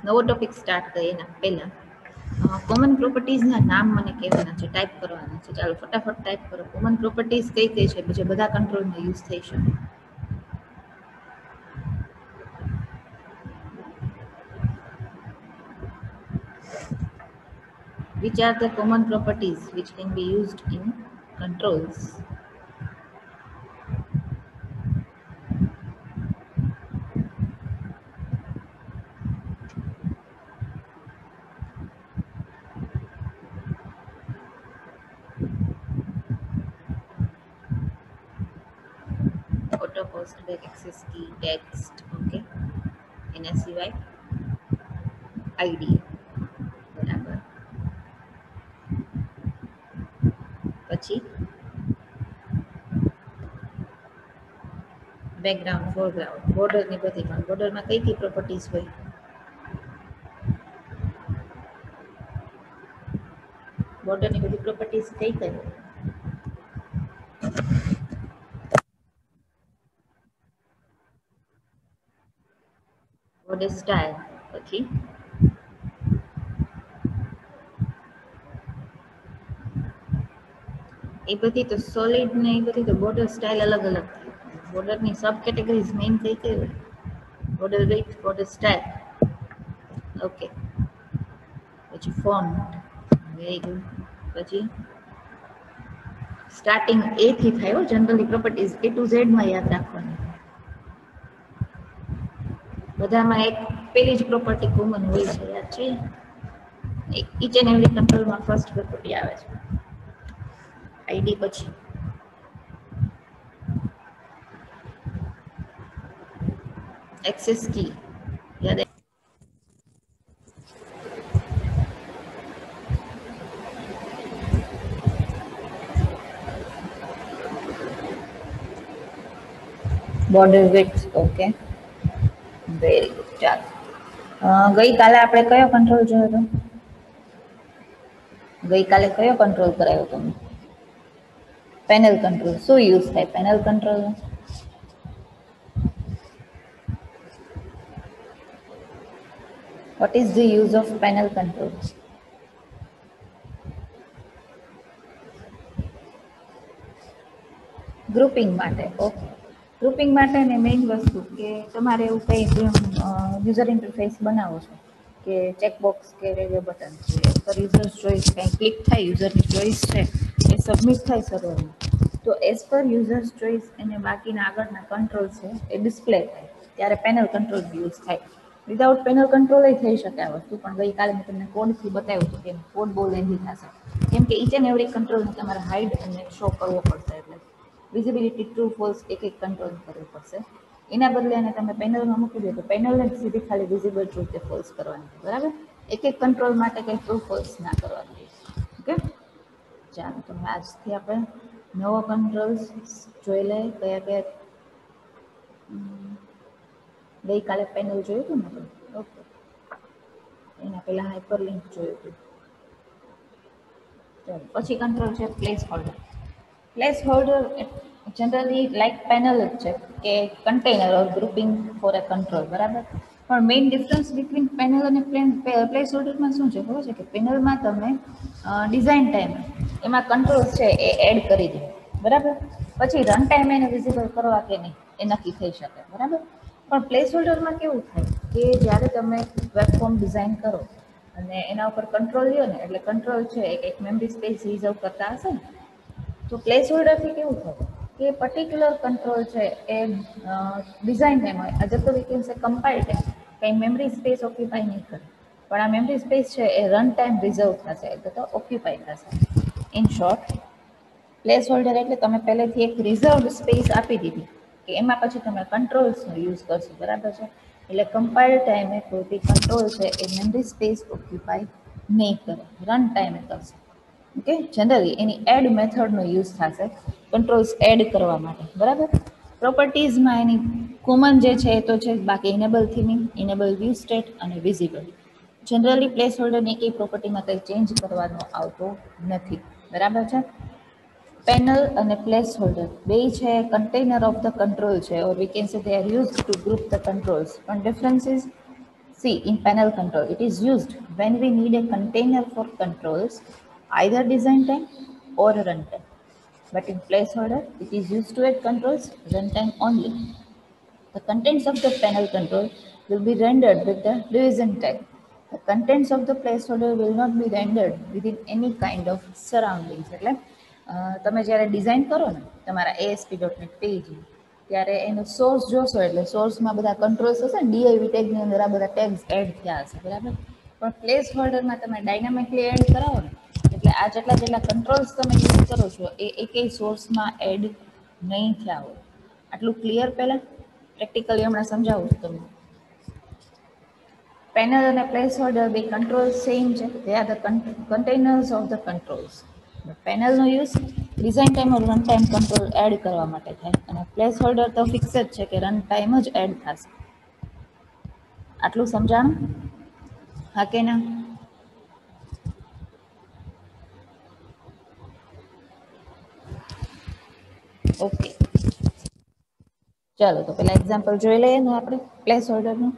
નવો topic start કરીએ એના પહેલા કોમન પ્રોપર્ટીઝના નામ મને કહેવાના છે, ટાઈપ કરવાના છે. ચાલો ફટાફટ ટાઈપ કરો. કોમન પ્રોપર્ટીઝ કઈ કઈ છે જે બધા કંટ્રોલમાં યુઝ થઈ શકે? Which are the common properties which can be used in controls? Auto post back access key text, okay, એના સિવાય આઈડી, બરાબર. પછી બેકગ્રાઉન્ડ, ફોરગ્રાઉન્ડ, બોર્ડરની બધી, પણ બોર્ડરમાં કઈ કઈ પ્રોપર્ટીઝ હોય? બોર્ડરની બધી પ્રોપર્ટીઝ કઈ કઈ હોય? બોર્ડર સ્ટાઇલ, પછી એ બધી તો સોલિડ ને એ બધી તો બોર્ડર સ્ટાઇલ અલગ અલગ થાય. બોર્ડરની સબ કેટેગરીઝ મેઇન કઈ કઈ હોય? Border width, border style, okay. પછી ફોન્ટ, વેરી ગુડ. પછી સ્ટાર્ટિંગ એ થી થાય generally properties A to Z માં યાદ રાખવાની. બધામાં એક પેલી જ પ્રોપર્ટી કોમન હોય છે, યાદ છે? ઈચ એન્ડ એવરી કંટ્રોલમાં ફર્સ્ટ પ્રોપર્ટી આવે છે આઈડી, પછી એક્સેસ કી, યાદ? Border width, okay, very good. ચાલો, ગઈકાલે આપણે કયો કંટ્રોલ જોયો હતો? ગઈકાલે કયો કંટ્રોલ કરાયો તમે? Panel control. શું યુઝ થાય panel control? What is the use of panel control? Grouping માટે, ઓકે. ગ્રુપિંગ માટેની મેઇન વસ્તુ કે તમારે એવું કંઈ યુઝર ઇન્ટરફેસ બનાવો છો કે ચેકબોક્સ કે રેડિયો બટન છે, એઝ પર યુઝર ચોઇસ કંઈ ક્લિક થાય, યુઝરની ચોઇસ છે એ સબમિટ થાય સર્વરમાં, તો એઝ પર યુઝર્સ ચોઇસ એને બાકીના આગળના કંટ્રોલ છે એ ડિસ્પ્લે થાય, ત્યારે પેનલ કંટ્રોલ યુઝ થાય. વિધાઉટ પેનલ કંટ્રોલ થઈ શકે આ વસ્તુ, પણ ગઈકાલે મેં તમને કોડથી બતાવ્યું હતું કે કોડ બહુ લેન્ધી થશે, કેમ કે ઈચ એન્ડ એવરી કંટ્રોલને તમારે હાઇડ અને શો કરવો પડશે. એટલે વિઝિબિલિટી ટ્રુ ફોલ્સ એક એક કંટ્રોલ કરવું પડશે. એના બદલે એને તમે પેનલમાં મૂકી દો તો પેનલને સીધી ખાલી વિઝિબલ ટ્રુ કે ફોલ્સ કરવાની, બરાબર? એક એક કંટ્રોલ માટે કંઈ ટ્રુ ફોલ્સ ના કરવાનું, ઓકે. ચાલો, તો આજથી આપણે નવો કંટ્રોલ્સ જોઈ લઈએ. કયા કયા? ગઈકાલે પેનલ જોયું હતું ને, ઓકે. એના પહેલા હાઇપરલિંક જોયું હતું. ચાલો, પછી કંટ્રોલ છે place holder. Place holder generally like panel જ છે કે container or grouping for a control, બરાબર? પણ મેઇન ડિફરન્સ બિટવીન પેનલ અને પ્લેસ હોલ્ડરમાં શું છે ખબર છે? કે પેનલમાં તમે ડિઝાઇન ટાઈમ એમાં કંટ્રોલ્સ છે એ એડ કરી દો, બરાબર? પછી રન ટાઈમ એને વિઝિબલ કરવા કે નહીં એ નક્કી થઈ શકે, બરાબર? પણ પ્લેસ હોલ્ડરમાં કેવું થાય કે જ્યારે તમે વેબ ફોર્મ ડિઝાઇન કરો અને એના ઉપર કંટ્રોલ લ્યો ને, એટલે કંટ્રોલ છે એક મેમરી સ્પેસ રિઝર્વ કરતા હશે ને, તો પ્લેસ હોલ્ડરથી કેવું થાય કે પર્ટિક્યુલર કંટ્રોલ છે એ ડિઝાઇન ટાઈમ હોય, અજબ તો વી કેન સે કમ્પાઇલ ટાઈમ, કંઈ મેમરી સ્પેસ ઓક્યુપાય નહીં કરે, પણ આ મેમરી સ્પેસ છે એ રન ટાઈમ રિઝર્વ થશે, એટલે તો ઓક્યુપાય થશે. ઇન શોર્ટ, પ્લેસ હોલ્ડર એટલે તમે પહેલેથી એક રિઝર્વડ સ્પેસ આપી દીધી કે એમાં પછી તમે કંટ્રોલ્સનો યુઝ કરશો, બરાબર છે? એટલે કમ્પાઇલ ટાઈમે કોઈ બી કંટ્રોલ છે એ મેમરી સ્પેસ ઓક્યુપાય નહીં કરે, રન ટાઈમે કરશે, ઓકે. જનરલી એની એડ મેથડનો યુઝ થશે કંટ્રોલ્સ એડ કરવા માટે, બરાબર? પ્રોપર્ટીઝમાં એની કોમન જે છે એ તો છે બાકી ઇનેબલ થીમિંગ, ઇનેબલ વ્યૂ સ્ટેટ અને વિઝિબલ. જનરલી પ્લેસ હોલ્ડરની કઈ પ્રોપર્ટીમાં કંઈ ચેન્જ કરવાનો આવતો નથી, બરાબર છે? પેનલ અને પ્લેસ હોલ્ડર બે છે કન્ટેનર ઓફ ધ કંટ્રોલ છે, ઓર we can say they are used to group the controls, પણ difference is See, in panel control, it is used when we need a container for controls, either design time or runtime. But in placeholder, it is used to add controls runtime only. The contents of the panel control will be rendered with the division tag. The contents of the placeholder will not be rendered within any kind of surroundings. એટલે તમે જ્યારે design કરો ને તમારા ASP.NET page ત્યારે એનો source જોશો એટલે સોર્સમાં બધા કંટ્રોલ્સ હશે ને ડીઆઈવી ટેગની અંદર આ બધા ટેગ્સ એડ થયા હશે બરાબર પણ પ્લેસ હોલ્ડરમાં તમે ડાયનામિકલી એડ કરાવો ને એટલે આ જેટલા જેટલા કંટ્રોલ્સ તમે યુઝ કરો છો એ એકેય સોર્સમાં એડ નહીં થયા હોય આટલું ક્લિયર પહેલાં પ્રેક્ટિકલી હમણાં સમજાવું છું તમને પેનલ અને પ્લેસ હોલ્ડર બે કંટ્રોલ સેમ છે they are the containers of the controls પેનલનો use design time or run time control add કરવા માટે થાય અને પ્લેસ હોલ્ડર તો ફિક્સ જ છે કે રન ટાઈમ જ એડ થશે આટલું સમજાણું હા કે ના ઓકે ચાલો તો પેલા એક્ઝામ્પલ જોઈ લઈએ ને આપણે પ્લેસ હોલ્ડરનું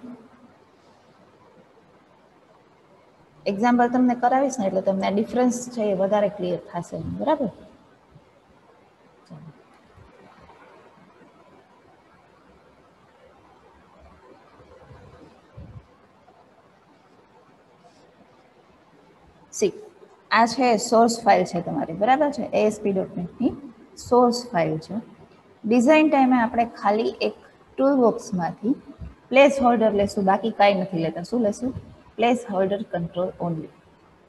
એક્ઝામ્પલ તમને કરાવીશ ને એટલે તમને આ ડિફરન્સ છે એ વધારે ક્લિયર થશે બરાબર સી આ છે સોર્સ ફાઇલ છે તમારી બરાબર છે ASP.NETની સોર્સ ફાઇલ છે ડિઝાઇન ટાઈમે આપણે ખાલી એક ટૂલ બોક્સમાંથી પ્લેસ હોલ્ડર લેશું બાકી કાંઈ નથી લેતા શું લેશું પ્લેસ હોલ્ડર કંટ્રોલ ઓનલી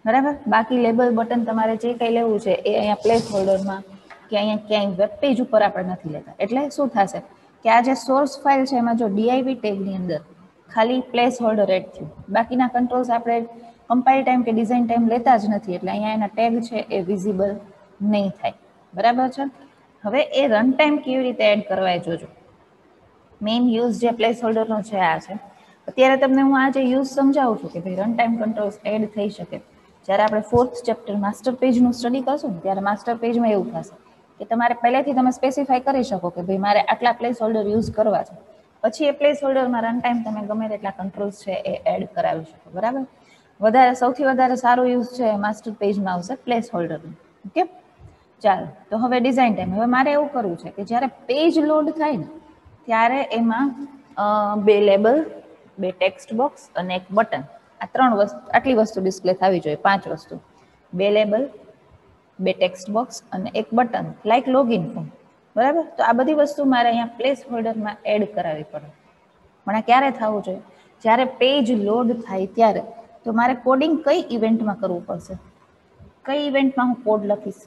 બરાબર બાકી લેબલ બટન તમારે જે કંઈ લેવું છે એ અહીંયા પ્લેસ હોલ્ડરમાં કે અહીંયા ક્યાંય વેબ પેજ ઉપર આપણે નથી લેતા એટલે શું થશે કે આ જે સોર્સ ફાઇલ છે એમાં જો ડીઆઈવી ટેગની અંદર ખાલી પ્લેસ હોલ્ડર એડ થયું બાકીના કંટ્રોલ્સ આપણે કમ્પાઇલ ટાઈમ કે ડિઝાઇન ટાઈમ લેતા જ નથી એટલે અહીંયા એના ટેગ છે એ વિઝિબલ નહીં થાય બરાબર છે હવે એ રન ટાઈમ કેવી રીતે એડ કરવા એ જોજો મેઇન યુઝ જે પ્લેસ હોલ્ડરનો છે આ છે અત્યારે તમને હું આ જે યુઝ સમજાવું છું કે ભાઈ રન ટાઈમ કંટ્રોલ્સ એડ થઈ શકે જ્યારે આપણે 4th ચેપ્ટર માસ્ટર પેજનું સ્ટડી કરશું ને ત્યારે માસ્ટર પેજમાં એવું થશે કે તમારે પહેલેથી તમે સ્પેસિફાઈ કરી શકો કે ભાઈ મારે આટલા પ્લેસ હોલ્ડર યુઝ કરવા છે પછી એ પ્લેસ હોલ્ડરમાં રન ટાઈમ તમે ગમે તેટલા કંટ્રોલ્સ છે એ એડ કરાવી શકો બરાબર વધારે સૌથી વધારે સારું યુઝ છે માસ્ટર પેજમાં આવશે પ્લેસ હોલ્ડરનું ઓકે ચાલો તો હવે ડિઝાઇન ટાઈમ હવે મારે એવું કરવું છે કે જ્યારે પેજ લોડ થાય ને ત્યારે એમાં બે લેબલ બે ટેક્સ્ટ બોક્સ અને એક બટન આ ત્રણ વસ્તુ આટલી વસ્તુ ડિસ્પ્લે થવી જોઈએ 5 વસ્તુ બે લેબલ બે ટેક્સ્ટ બોક્સ અને એક બટન લાઈક લોગિન ફોર્મ બરાબર તો આ બધી વસ્તુ મારે અહીંયા પ્લેસ હોલ્ડરમાં એડ કરાવવી પડે મને ક્યારે થવું જોઈએ જ્યારે પેજ લોડ થાય ત્યારે તો મારે કોડિંગ કઈ ઇવેન્ટમાં કરવું પડશે કઈ ઇવેન્ટમાં હું કોડ લખીશ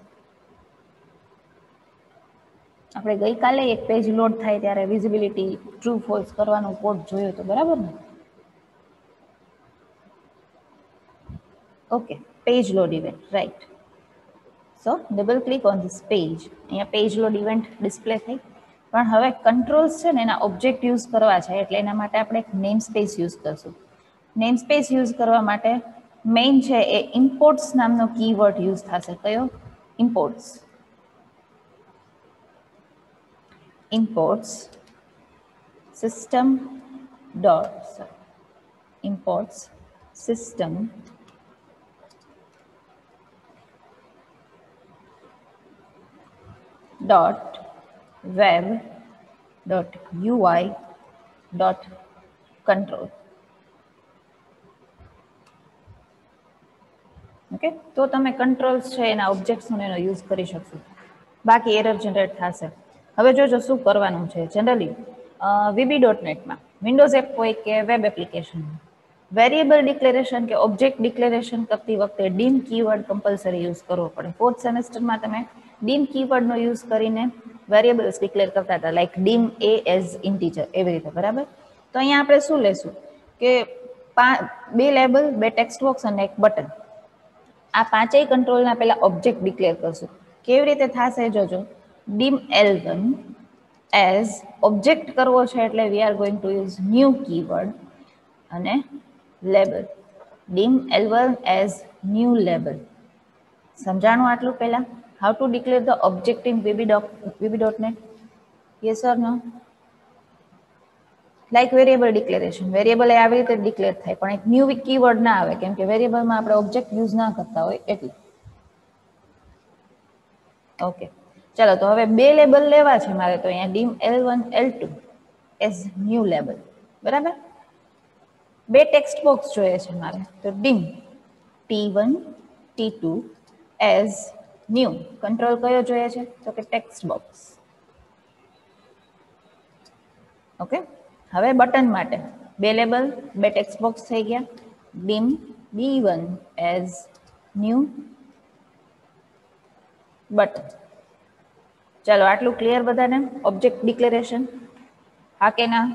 આપણે ગઈકાલે એક પેજ લોડ થાય ત્યારે વિઝિબિલિટી ટ્રુ ફોલ્સ કરવાનો કોડ જોયો તો બરાબર ને okay page load event right so double click on this page અહીંયા પેજ લોડ ઇવેન્ટ ડિસ્પ્લે થઈ પણ હવે કંટ્રોલ્સ છે ને એના ઓબ્જેક્ટ યુઝ કરવા છે એટલે એના માટે આપણે એક નેમ સ્પેસ યુઝ કરશું નેમ સ્પેસ યુઝ કરવા માટે મેઇન છે એ ઇમ્પોર્ટ્સ નામનો કીવર્ડ યુઝ થશે કયો imports imports system dot imports system dot web dot UI dot control okay તો તમે કંટ્રોલ્સ છે એના ઓબ્જેક્ટ્સનો એનો યુઝ કરી શકશો બાકી એરર જનરેટ થશે હવે જોજો શું કરવાનું છે જનરલી VB.NETમાં વિન્ડોઝ એપ હોય કે વેબ એપ્લિકેશન વેરિયેબલ ડિક્લેરેશન કે ઓબ્જેક્ટ ડિક્લેરેશન કરતી વખતે ડીમ કીવર્ડ કમ્પલસરી યુઝ કરવો પડે 4th સેમેસ્ટરમાં તમે ડીમ કીવર્ડનો યુઝ કરીને વેરિયેબલ્સ ડિક્લેર કરતા હતા લાઈક ડીમ એ એઝ ઇન્ટીજર એવી રીતે બરાબર તો અહીંયા આપણે શું લેશું કે બે લેબલ બે ટેક્સ્ટ બોક્સ અને એક બટન આ પાંચેય કંટ્રોલના પહેલા ઓબ્જેક્ટ ડિક્લેર કરશું કેવી રીતે થશે જોજો dim L1 as ઓબ્જેક્ટ કરવો છે એટલે we are going to use new keyword અને label dim L1 as new label સમજાણું આટલું પહેલા how to declare the object in VB.NET yes or no like variable declaration, variable એ આવી રીતે ડિક્લેર થાય પણ એક ન્યૂ કીવર્ડ ના આવે કેમ કે વેરિયેબલમાં આપણે ઓબ્જેક્ટ યુઝ ના કરતા હોય એટલે. ઓકે, ચાલો તો હવે બે લેબલ લેવા છે મારે, તો અહીંયા dim L1 L2 as new label, બરાબર. બે ટેક્સ્ટ બોક્સ જોઈએ છે મારે, તો dim T1 T2 as new control કયો જોઈએ છે, તો કે ટેક્સ્ટ બોક્સ. ઓકે, હવે બટન માટે બે લેબલ બે ટેક્સ્ટ બોક્સ થઈ ગયા, dim B1 as new button. ચાલો આટલું ક્લિયર બધાને ઓબ્જેક્ટ ડિક્લેરેશન, હા કે ના?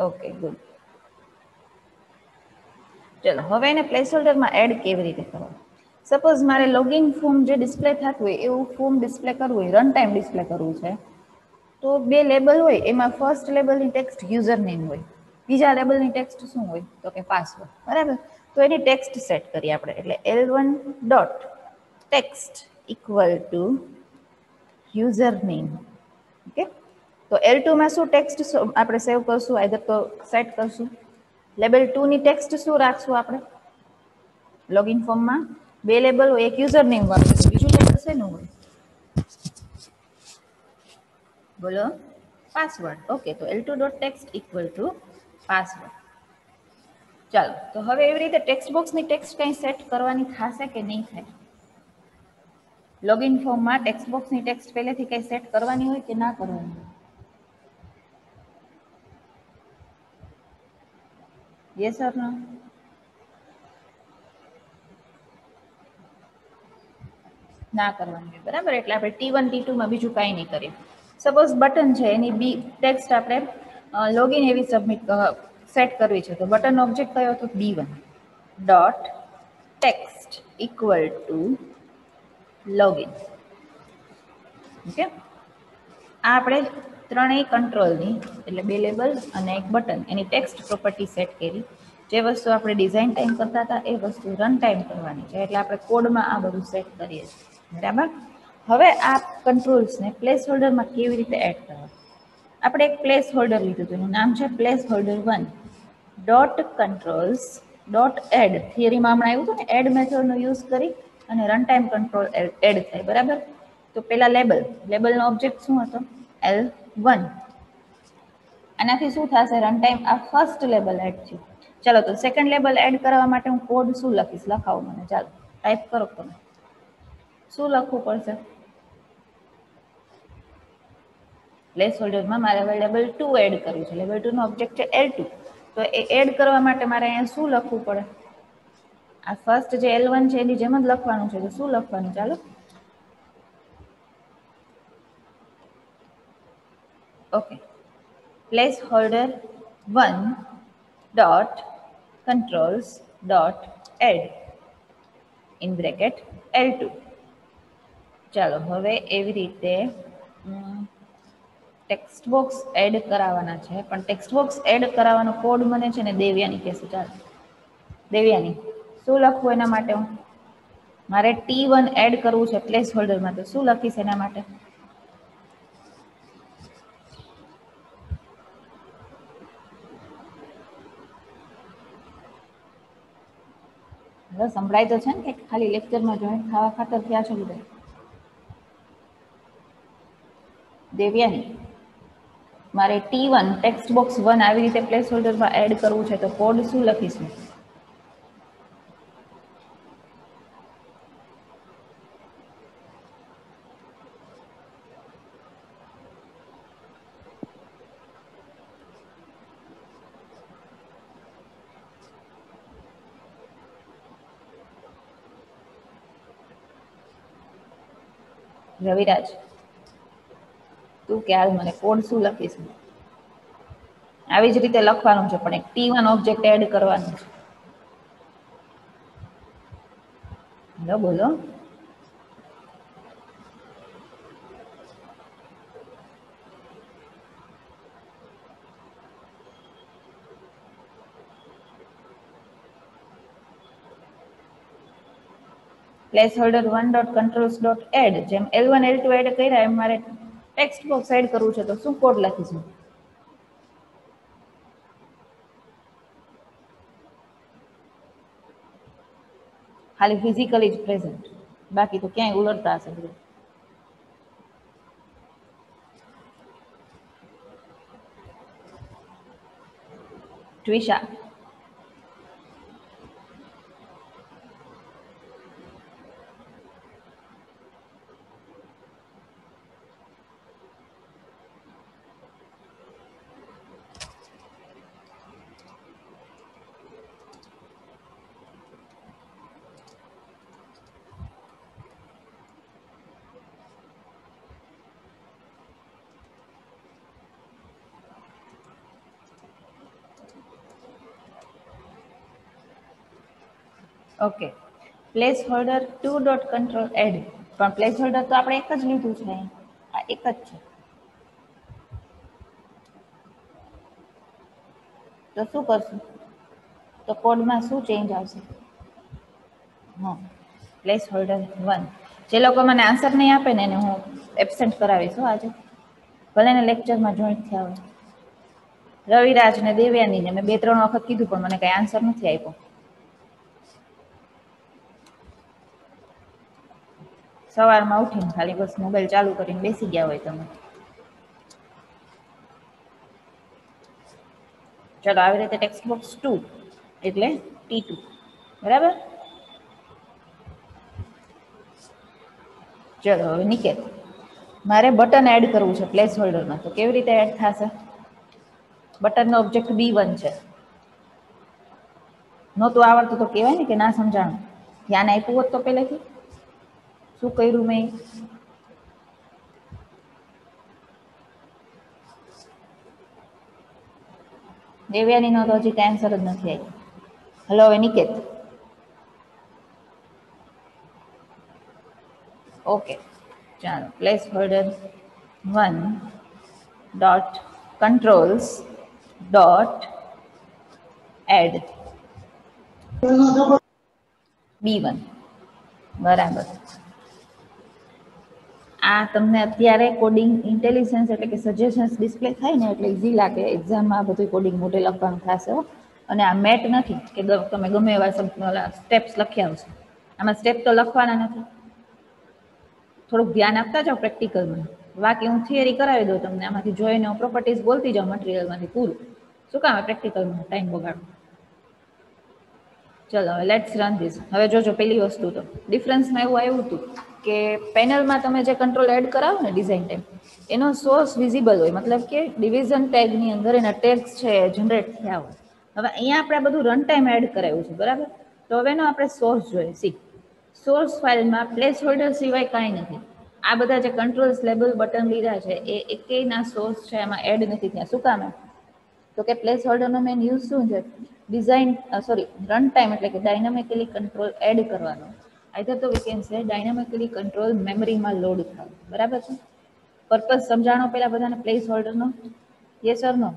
Okay good. ચલો હવે એને પ્લેસ હોલ્ડરમાં એડ કેવી રીતે કરવું. સપોઝ મારે લોગિન ફોર્મ જે ડિસ્પ્લે થતું હોય એવું ફોર્મ ડિસ્પ્લે કરવું હોય, રન ટાઈમ ડિસ્પ્લે કરવું છે, તો બે લેબલ હોય એમાં ફર્સ્ટ લેબલની ટેક્સ્ટ યુઝર નેમ હોય, બીજા લેબલની ટેક્સ્ટ શું હોય, તો કે પાસવર્ડ, બરાબર. તો એની ટેક્સ્ટ સેટ કરીએ આપણે, એટલે L1 dot text equal to user name. Okay, તો L2 માં શું ટેક્સ્ટ આપણે સેવ કરશું, આઈધર તો સેટ કરશું. લેબલ 2 ની ટેક્સ્ટ શું રાખશું આપણે, લોગિન ફોર્મમાં બે લેબલ હોય, એક યુઝર નેમ વાળું, બીજું લેબલ શેનું હોય, બોલો, પાસવર્ડ. ઓકે, તો L2 dot text equal to password. ચાલો તો હવે એવી રીતે ટેક્સ્ટ બોક્સની ટેક્સ્ટ કંઈ સેટ કરવાની થશે કે નહીં થાય? લોગિન ફોર્મમાં ટેક્સ્ટ બોક્સની ટેક્સ્ટ પહેલેથી કંઈ સેટ કરવાની હોય કે ના કરવાની હોય? યસ ઓર નો? ના કરવાની હોય, બરાબર. એટલે આપણે T1 T2 માં બીજું કાંઈ નહીં કરીએ. સપોઝ બટન છે એની બી ટેક્સ્ટ આપણે લોગિન એવી સબમિટ સેટ કરવી છે, તો બટન ઓબ્જેક્ટ કયો હતો, B1 dot text equal to login. Okay, આ આપણે ત્રણેય કંટ્રોલની એટલે બે લેબલ અને એક બટન એની ટેક્સ્ટ પ્રોપર્ટી સેટ કરી. જે વસ્તુ આપણે ડિઝાઇન ટાઈમ કરતા હતા એ વસ્તુ રન ટાઈમ કરવાની છે, એટલે આપણે કોડમાં આ બધું સેટ કરીએ છીએ, બરાબર. હવે આ કંટ્રોલ્સને પ્લેસ હોલ્ડરમાં કેવી રીતે એડ કરવા. આપણે એક પ્લેસ હોલ્ડર લીધું હતું, એનું નામ છે placeholder 1 dot controls dot add. થિયરીમાં હમણાં આવ્યું હતું ને, એડ મેથડનો યુઝ કરી અને રન ટાઈમ કંટ્રોલ એડ થાય, બરાબર. તો પેલા લેબલનો ઓબ્જેક્ટ શું હતો, L1. આનાથી શું થશે, રન ટાઈમ આ ફર્સ્ટ લેબલ એડ થયું. ચાલો તો સેકન્ડ લેબલ એડ કરવા માટે હું કોડ શું લખીશ, લખાવો મને, ચાલો ટાઈપ કરો તમે. શું લખવું પડશે, પ્લેસ હોલ્ડરમાં મારે હવે લેબલ 2 એડ કર્યું છે, લેબલ 2 નો ઓબ્જેક્ટ છે L2. તો એ એડ કરવા માટે મારે અહીંયા શું લખવું પડે, આ ફર્સ્ટ જે L1 છે એની જેમ જ લખવાનું છે, તો શું લખવાનું, ચાલો. Okay, placeholder 1 dot controls dot add in bracket L2. ચાલો હવે એવી રીતે ટેક્સ્ટ બોક્સ એડ કરાવવાના છે, પણ ટેક્સ્ટ બોક્સ એડ કરાવવાનો કોડ મને છે ને દેવ્યાની કહેશે. ચાલો દેવ્યાની, શું લખવું એના માટે, હું મારે T1 એડ કરવું છે પ્લેસ હોલ્ડરમાં, તો શું લખીશ એના માટે, હવે સંભળાય તો છે ને કે ખાલી લેક્ચરમાં જોઈન ખાવા ખાતર થયા છો બધા? દેવ્યાની, મારે T1 ટેક્સ્ટ બોક્સ 1 આવી રીતે પ્લેસ હોલ્ડરમાં એડ કરવું છે, તો કોડ શું લખીશું, રવિરાજ તું કે હાલ મને કોડ શું લખીશ. આવી જ રીતે લખવાનું છે, પણ એક T1 ઓબ્જેક્ટ એડ કરવાનું છે. બોલો બોલો, placeholder 1 dot controls dot add, જેમ L1 L2 એડ કર્યા એમ મારે ટેક્સ્ટ બોક્સ એડ કરવું છે તો શું કોડ લખીશું? ખાલી ફિઝિકલી જ પ્રેઝન્ટ, બાકી તો ક્યાંય ઉલટતા હશે બધું. Twisha. Okay, placeholder two dot control add, પણ પ્લેસ હોલ્ડર તો આપણે એક જ લીધું છે, આ એક જ છે. તો શું કરશું? તો કોડમાં શું ચેન્જ આવશે? હા, પ્લેસ હોલ્ડર 1. જે લોકો મને આન્સર નહીં આપે ને એને હું એબસેન્ટ કરાવીશ આજે, ભલે ને લેક્ચરમાં જોઈન્ટ થયા હોય. રવિરાજ ને દેવ્યાની ને મેં 2-3 વખત કીધું પણ મને કઈ આન્સર નથી આપ્યો. સવારમાં ઉઠીને ખાલી બસ મોબાઈલ ચાલુ કરીને બેસી ગયા હોય તમે. ચલો, આવી રીતે ટેક્સ્ટ બોક્સ 2 એટલે T2, બરાબર. ચલો હવે નિકેત, મારે બટન એડ કરવું છે પ્લેસ હોલ્ડરમાં, તો કેવી રીતે એડ થશે? બટનનો ઓબ્જેક્ટ B1 છે. નહોતું આવડતું તો કહેવાય ને કે ના સમજાણું, ધ્યાન આપ્યું હોત તો પહેલેથી. શું કર્યું મેં? દેવ્યાની નો તો હજી કઈ આન્સર જ નથી આવી. હલો હવે નિકેત. ઓકે, ચાલો, placeholder 1 dot controls dot add B1, બરાબર. આ તમને અત્યારે કોડિંગ ઇન્ટેલિજન્સ એટલે કે સજેશન્સ ડિસ્પ્લે થાય ને એટલે ઇઝી લાગે. એક્ઝામમાં બધું કોડિંગ મોઢે લખવાનું થશે. અને આ મેટ નથી કે તમે ગમે એવા સ્ટેપ્સ લખી આવશો. આમાં સ્ટેપ તો લખવાના નથી. થોડુંક ધ્યાન આપતા જાઓ પ્રેક્ટિકલમાં. બાકી હું થિયરી કરાવી દઉં તમને, આમાંથી જોઈને હું પ્રોપર્ટીઝ બોલતી જાઉં મટીરિયલમાંથી પૂરું. શું કામ પ્રેક્ટિકલમાં ટાઈમ બગાડો? ચલો હવે લેટ્સ રન ધીસ. હવે જોજો, પેલી વસ્તુ તો ડિફરન્સમાં એવું આવ્યું હતું કે પેનલમાં તમે જે કંટ્રોલ એડ કરાવો ને ડિઝાઇન ટાઈમ, એનો સોર્સ વિઝિબલ હોય, મતલબ કે ડિવિઝન ટેગની અંદર એના ટેગ્સ છે જનરેટ થયા હોય. હવે અહીંયા આપણે બધું રન ટાઈમ એડ કરાવ્યું છે, બરાબર. તો હવે એનો આપણે સોર્સ જોઈએ. સી, સોર્સ ફાઇલમાં પ્લેસ હોલ્ડર સિવાય કાંઈ નથી. આ બધા જે કંટ્રોલ્સ લેબલ બટન લીધા છે એ એકેયના સોર્સ છે એમાં એડ નથી થયા. શું કામ? તો કે પ્લેસ હોલ્ડરનો મેન યુઝ શું છે? ડિઝાઇન રન ટાઈમ એટલે કે ડાયનામિકલી કંટ્રોલ એડ કરવાનો. આઈધર તો વી કેન સે ડાયનામિકલી કંટ્રોલ મેમરીમાં લોડ થાય, બરાબર છે. પર્પઝ સમજાણો પેલા બધાને પ્લેસ હોલ્ડરનો? Yes or no?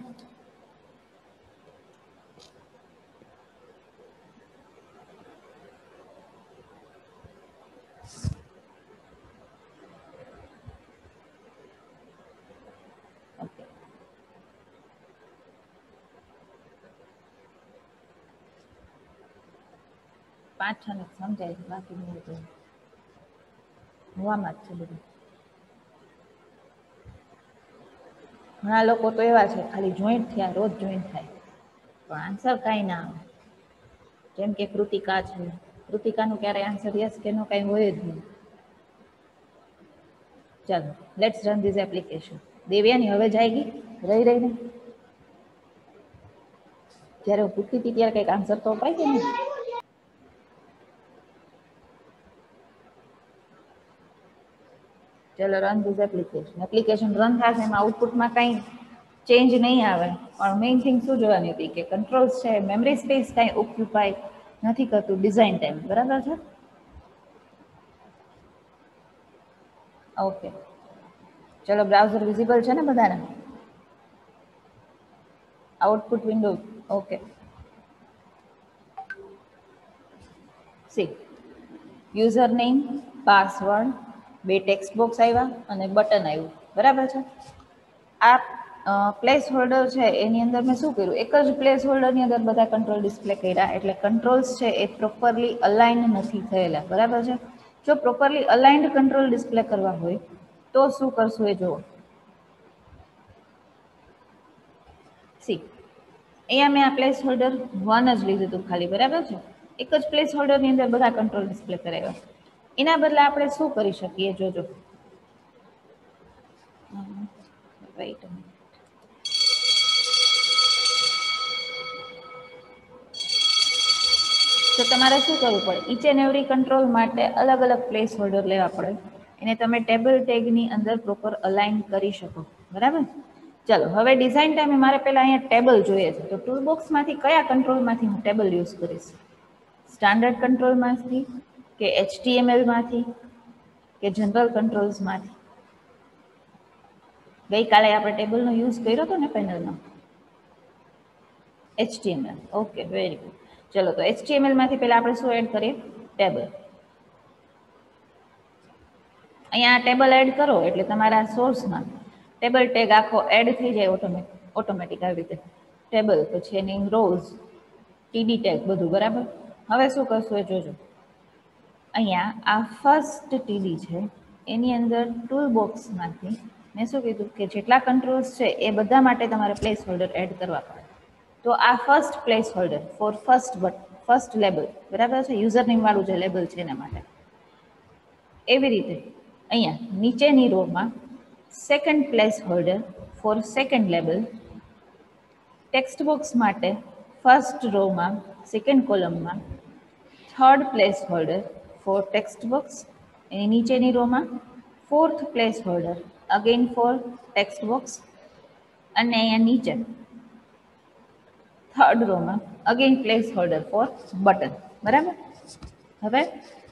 ઓકે, 5-6 ને સમજાય છે, બાકી નહીં તો હવામાં જ છે બધું. ઘણા લોકો તો એવા છે ખાલી જોઈન્ટ થયા, રોજ જોઈન્ટ થાય, પણ આન્સર કાંઈ ના આવે. જેમ કે કૃતિકા છે, કૃતિકાનું ક્યારે આન્સર યસ કે નો કાંઈ હોય જ નહીં. ચાલો, let's run this application. Devyani હવે જાયગી રહી રહીને. જ્યારે હું પૂછતી હતી ત્યારે કંઈક આન્સર તો અપાય કે નહીં? ચલો, run this application. Application run થશે, એમાં આઉટપુટમાં કાંઈ ચેન્જ નહીં આવે, પણ મેઇન થિંગ શું જોવાની હતી કે કંટ્રોલ્સ છે, મેમરી સ્પેસ કાંઈ ઓક્યુપાય નથી કરતું ડિઝાઇન ટાઈમ, બરાબર છે. ઓકે, ચલો, બ્રાઉઝર વિઝિબલ છે ને બધાને? Output window okay. C, user name, password, 2 text box આવ્યા અને બટન આવ્યું. બરાબર છે. આ પ્લેસ હોલ્ડર છે એની અંદર મેં શું કર્યું, એક જ પ્લેસ હોલ્ડરની અંદર બધા કંટ્રોલ ડિસ્પ્લે કર્યા, એટલે કંટ્રોલ્સ છે એ પ્રોપરલી અલાઇન નથી થયેલા. બરાબર છે. જો પ્રોપરલી અલાઇન્ડ કંટ્રોલ ડિસ્પ્લે કરવા હોય તો શું કરશું એ જુઓ. સી અહીંયા મેં આ પ્લેસ હોલ્ડર 1 જ લીધું હતું ખાલી. બરાબર છે. એક જ પ્લેસ હોલ્ડરની અંદર બધા કંટ્રોલ ડિસ્પ્લે કરાવ્યા. એના બદલે આપણે શું કરી શકીએ જોજો. વેઇટ તો તમારે શું કરવું પડે, ઈચ એન્ડ એવરી કંટ્રોલ માટે અલગ અલગ પ્લેસ હોલ્ડર લેવા પડે. એને તમે ટેબલ ટેગની અંદર પ્રોપર અલાઇન કરી શકો. બરાબર. ચાલો હવે ડિઝાઇન ટાઈમે મારે પહેલાં અહીંયા ટેબલ જોઈએ છે. તો ટૂલ બોક્સમાંથી કયા કંટ્રોલમાંથી હું ટેબલ યુઝ કરીશ? સ્ટાન્ડર્ડ કંટ્રોલમાંથી કે HTMLમાંથી કે જનરલ કંટ્રોલ્સમાંથી? ગઈકાલે આપણે ટેબલનો યુઝ કર્યો હતો ને પેનલમાં. HTML. Okay, very good. ચલો તો HTML માંથી પહેલા આપણે શું એડ કરીએ? ટેબલ. અહીંયા ટેબલ એડ કરો એટલે તમારા સોર્સમાં ટેબલ ટેગ આખો એડ થઈ જાય ઓટોમેટિક આવી રીતે. ટેબલ પછી એની રોઝ, TD ટેગ બધું. બરાબર. હવે શું કરશું એ જોજો. અહીંયા આ ફર્સ્ટ TD છે એની અંદર ટૂલ બોક્સમાંથી મેં શું કીધું કે જેટલા કંટ્રોલ્સ છે એ બધા માટે તમારે પ્લેસ હોલ્ડર એડ કરવા પડે. તો આ first placeholder for first label. બરાબર છે. યુઝર નેમ વાળું જે લેબલ છે એના માટે. એવી રીતે અહીંયા નીચેની રોમાં second placeholder for second label. Text box માટે ફર્સ્ટ રોમાં સેકન્ડ કોલમમાં third placeholder for text box. એની નીચેની રોમાં fourth placeholder again for text box. અને અહીંયા નીચે થર્ડ રોમાં again placeholder for button. બરાબર. હવે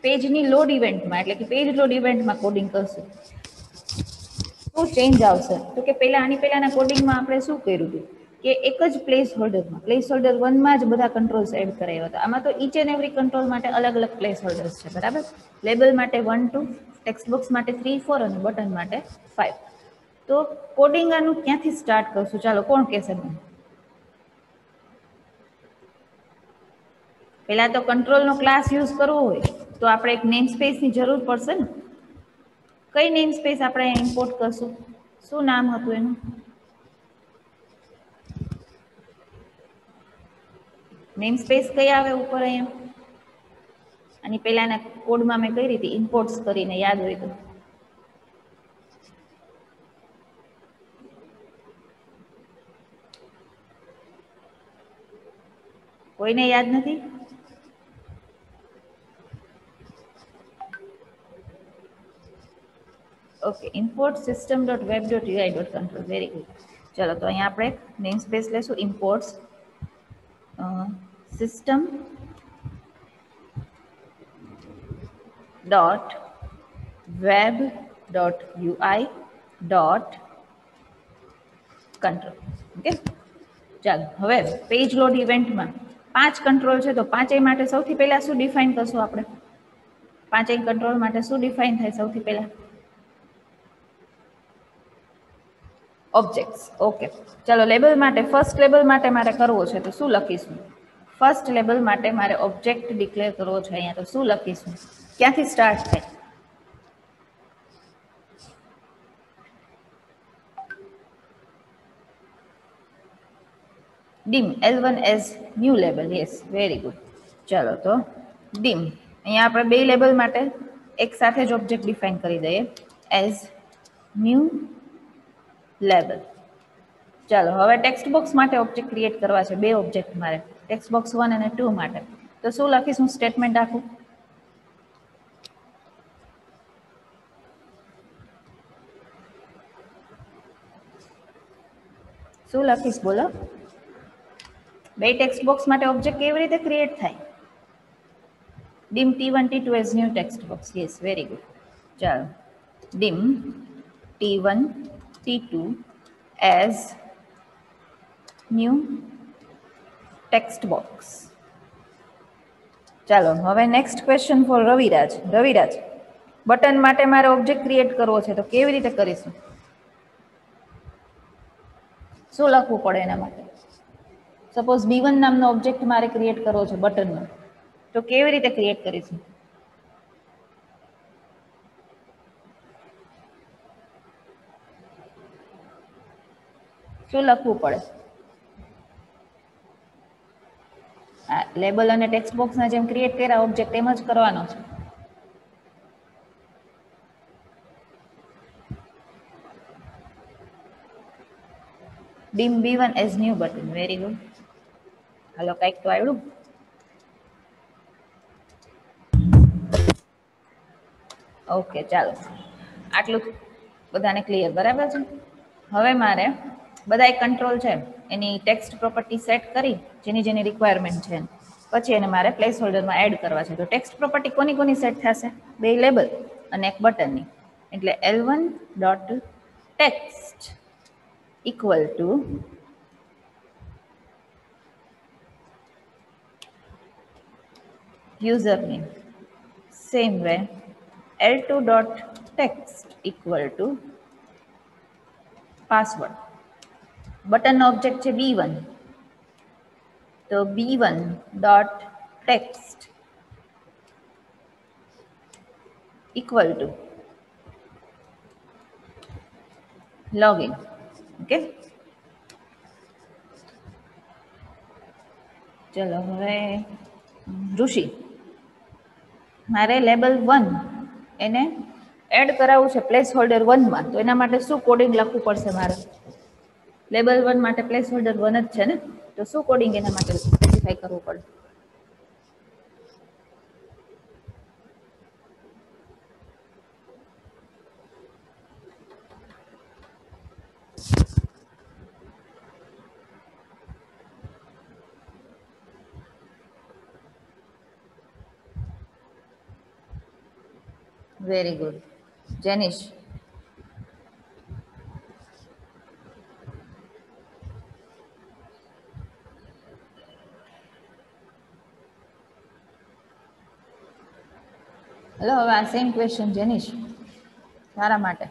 પેજની લોડ ઇવેન્ટમાં એટલે કે પેજ લોડ ઇવેન્ટમાં કોડિંગ કરશું. શું ચેન્જ આવશે? તો કે આની પહેલાના કોડિંગમાં આપણે શું કર્યું હતું કે એક જ પ્લેસ હોલ્ડરમાં પ્લેસ હોલ્ડર 1માં જ બધા કંટ્રોલ્સ એડ કરાવ્યા હતા. આમાં તો ઈચ એન્ડ એવરી કંટ્રોલ માટે અલગ અલગ પ્લેસ હોલ્ડર્સ છે. બરાબર. લેબલ માટે 1 2, ટેક્સ્ટ બોક્સ માટે 3 4 અને બટન માટે 5. તો કોડિંગ આનું ક્યાંથી સ્ટાર્ટ કરશું? ચાલો કોણ કહેશે મને? પહેલા તો કંટ્રોલનો ક્લાસ યુઝ કરવો હોય તો આપણે એક નેમ સ્પેસની જરૂર પડશે ને. કઈ નેમ સ્પેસ આપણે ઇમ્પોર્ટ કરશું? શું નામ હતું એનું? નેમ સ્પેસ કઈ આવે ઉપર અહીંયા? અને પહેલાના કોડમાં મેં કઈ રીતે ઇમ્પોર્ટ્સ કરીને યાદ હોય તો? કોઈને યાદ નથી? Okay, import system.web.ui.control. Very good. ચલો તો અહીંયા આપણે નેમ સ્પેસ લેશું imports system dot web dot UI dot control. Okay. ચાલો હવે પેજ લોડ ઇવેન્ટમાં 5 કંટ્રોલ છે તો પાંચેય માટે સૌથી પહેલા શું ડિફાઇન કરશું આપણે? પાંચેય કંટ્રોલ માટે શું ડિફાઇન થાય સૌથી પહેલા? ઓબ્જેક્ટ્સ. ઓકે. ચાલો લેબલ માટે ફર્સ્ટ લેબલ માટે મારે કરવો છે તો શું લખીશું? ફર્સ્ટ લેબલ માટે મારે ઓબ્જેક્ટ ડિક્લેર કરવો છે. અહીંયા તો શું લખીશું? ક્યાંથી સ્ટાર્ટ થાય? Dim L1 as new label. Yes, very good. ચાલો તો ડીમ અહીંયા આપણે બે લેબલ માટે એક સાથે જ ઓબ્જેક્ટ ડિફાઇન કરી દઈએ એઝ ન્યૂ લેબલ. ચાલો હવે ટેક્સ્ટ બોક્સ માટે ઓબ્જેક્ટ ક્રિએટ કરવા છે. બે ઓબ્જેક્ટ મારે ટેક્સ્ટ બોક્સ 1 અને 2 માટે. તો શું લખીશું સ્ટેટમેન્ટ આખું? શું લખીશ બોલો? બે ટેક્સ્ટ બોક્સ માટે ઓબ્જેક્ટ કેવી રીતે ક્રિએટ થાય? Dim T1 T2 as new text box. Yes, very good. ચાલો dim T1 T2 as new text box. ચાલો હવે next question for Raviraj. Raviraj, button માટે મારે ઓબ્જેક્ટ ક્રિએટ કરવો છે તો કેવી રીતે કરીશું? શું લખવું પડે એના માટે? સપોઝ B1 નામનો ઓબ્જેક્ટ મારે ક્રિએટ કરવો છે બટનનો, તો કેવી રીતે ક્રિએટ કરીશું? શું લખવું પડે? લેબલ અને ટેક્સ્ટ બોક્સના જેમ ક્રિએટ કર્યા ઓબ્જેક્ટ એમ જ કરવાનો છે. Dim B1 as new button. Very good. હાલો, કંઈક તો આવડું. ઓકે, ચાલો, આટલું બધાને ક્લિયર બરાબર છે. હવે મારે બધા કંટ્રોલ છે એની ટેક્સ્ટ પ્રોપર્ટી સેટ કરી જેની જેની રિક્વાયરમેન્ટ છે પછી એને મારે પ્લેસ હોલ્ડરમાં એડ કરવા છે. તો ટેક્સ્ટ પ્રોપર્ટી કોની કોની સેટ થશે? બે લેબલ અને એક બટનની. એટલે L1 dot text equal to username. Same way, L2 dot text equal to password. Button object છે B1, તો B1 dot text equal to login. Okay, ચલો હવે ઋષિ, મારે લેબલ 1 એને એડ કરાવવું છે પ્લેસ હોલ્ડર 1માં, તો એના માટે શું કોડિંગ લખવું પડશે મારે? લેબલ 1 માટે પ્લેસ હોલ્ડર 1 જ છે ને, તો શું કોડિંગ એના માટે સ્પેસિફાઈ કરવું પડે? Very good. જેનિશ, હેલો, હવે આ સેમ ક્વેશ્ચન જેનિશ તારા માટે.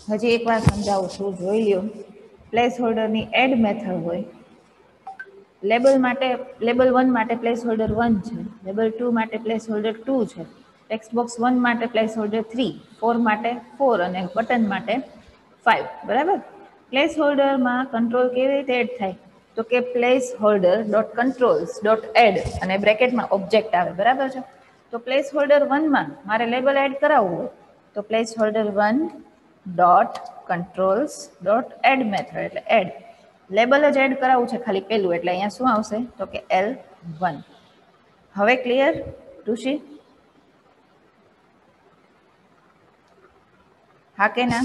હજી એકવાર સમજાવું છું, જોઈ લ્યો. પ્લેસ હોલ્ડરની એડ મેથડ હોય. લેબલ માટે, લેબલ 1 માટે પ્લેસ હોલ્ડર 1 છે, લેબલ 2 માટે પ્લેસ હોલ્ડર 2 છે, ટેક્સ્ટ બોક્સ 1 માટે પ્લેસ હોલ્ડર 3, 4 માટે 4 અને બટન માટે 5. બરાબર. પ્લેસ હોલ્ડરમાં કંટ્રોલ કેવી રીતે એડ થાય? તો કે placeholder dot controls dot add અને બ્રેકેટમાં ઓબ્જેક્ટ આવે. બરાબર છે. તો પ્લેસ હોલ્ડર 1માં મારે લેબલ એડ કરાવવું હોય તો placeholder 1 dot controls dot add method, એટલે એડ લેબલ જ એડ કરાવવું છે ખાલી પેલું, એટલે અહીંયા શું આવશે? તો કે L1. હવે ક્લિયર ઋષિ? હા કે ના?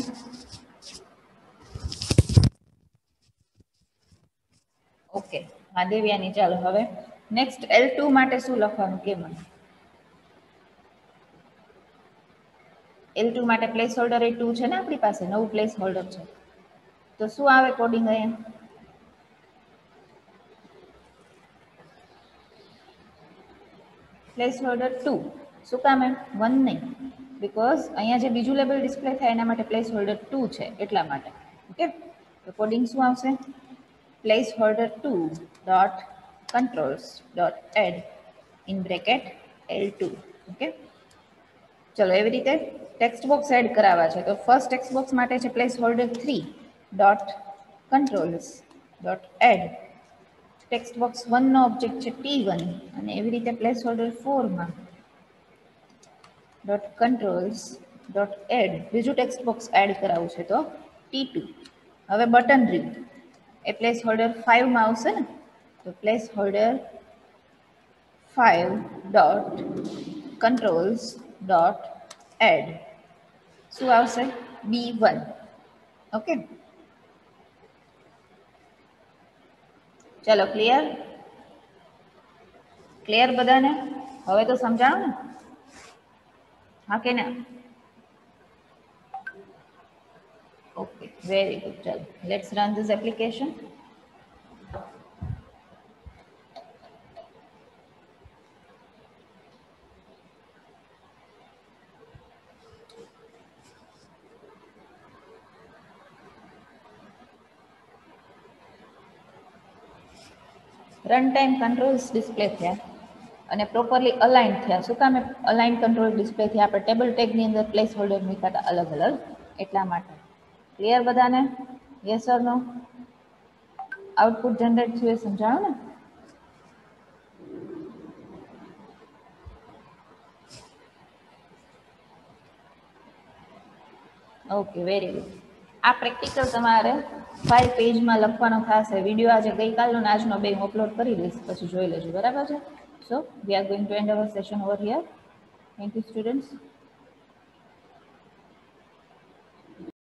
ઓકે, હા દેવ્યાની. ચાલો હવે નેક્સ્ટ L2 માટે શું લખવાનું કે મને? L2 માટે પ્લેસ હોલ્ડર એ 2 છે ને આપણી પાસે, નવું પ્લેસ હોલ્ડર છે. તો શું આવે કોડિંગ અહીંયા? Place holder 2. શું કામ એમ? 1 નહીં, બીકોઝ અહીંયા જે બીજું લેબલ ડિસ્પ્લે થાય એના માટે પ્લેસ હોલ્ડર 2 છે, એટલા માટે. ઓકે, તો કોડિંગ શું આવશે? Placeholder 2 dot controls dot add in bracket L2. Okay, ચલો એવી રીતે ટેક્સ્ટ બોક્સ એડ કરાવવા છે. તો ફર્સ્ટ ટેક્સ્ટ બોક્સ માટે છે placeholder 3 dot controls dot add text box 1 નો ઓબ્જેક્ટ છે T1 અને એવી રીતે પ્લેસ હોલ્ડર 4માં ડોટ કંટ્રોલ્સ ડોટ એડ બીજું ટેક્સ્ટ બોક્સ એડ કરાવવું છે તો T2. હવે બટન રીડ એ પ્લેસ હોલ્ડર 5માં આવશે ને, તો placeholder 5 dot controls dot add શું આવશે? B1. ઓકે, ચલો ક્લિયર? ક્લિયર બધાને? હવે તો સમજાણો ને? હા કે ના? Okay, very good. ચલો let's run this application. Run time controls display થયા અને પ્રોપરલી અલાઇન થયા. શું કામ અલાઇન કંટ્રોલ ડિસ્પ્લે થયા? આપણે ટેબલ ટેગની અંદર પ્લેસ હોલ્ડર મૂક્યા હતા અલગ અલગ એટલા માટે. ક્લિયર બધાને? Yes or no? Output generate થયું એ સમજાણો ને? Okay, very good. આ પ્રેક્ટિકલ તમારે 5 પેજમાં લખવાનો થશે. વિડીયો આજે ગઈકાલનો ને આજનો બે હું અપલોડ કરી દઈશ, પછી જોઈ લેજો. બરાબર છે? So we are going to end our session over here. Thank you students.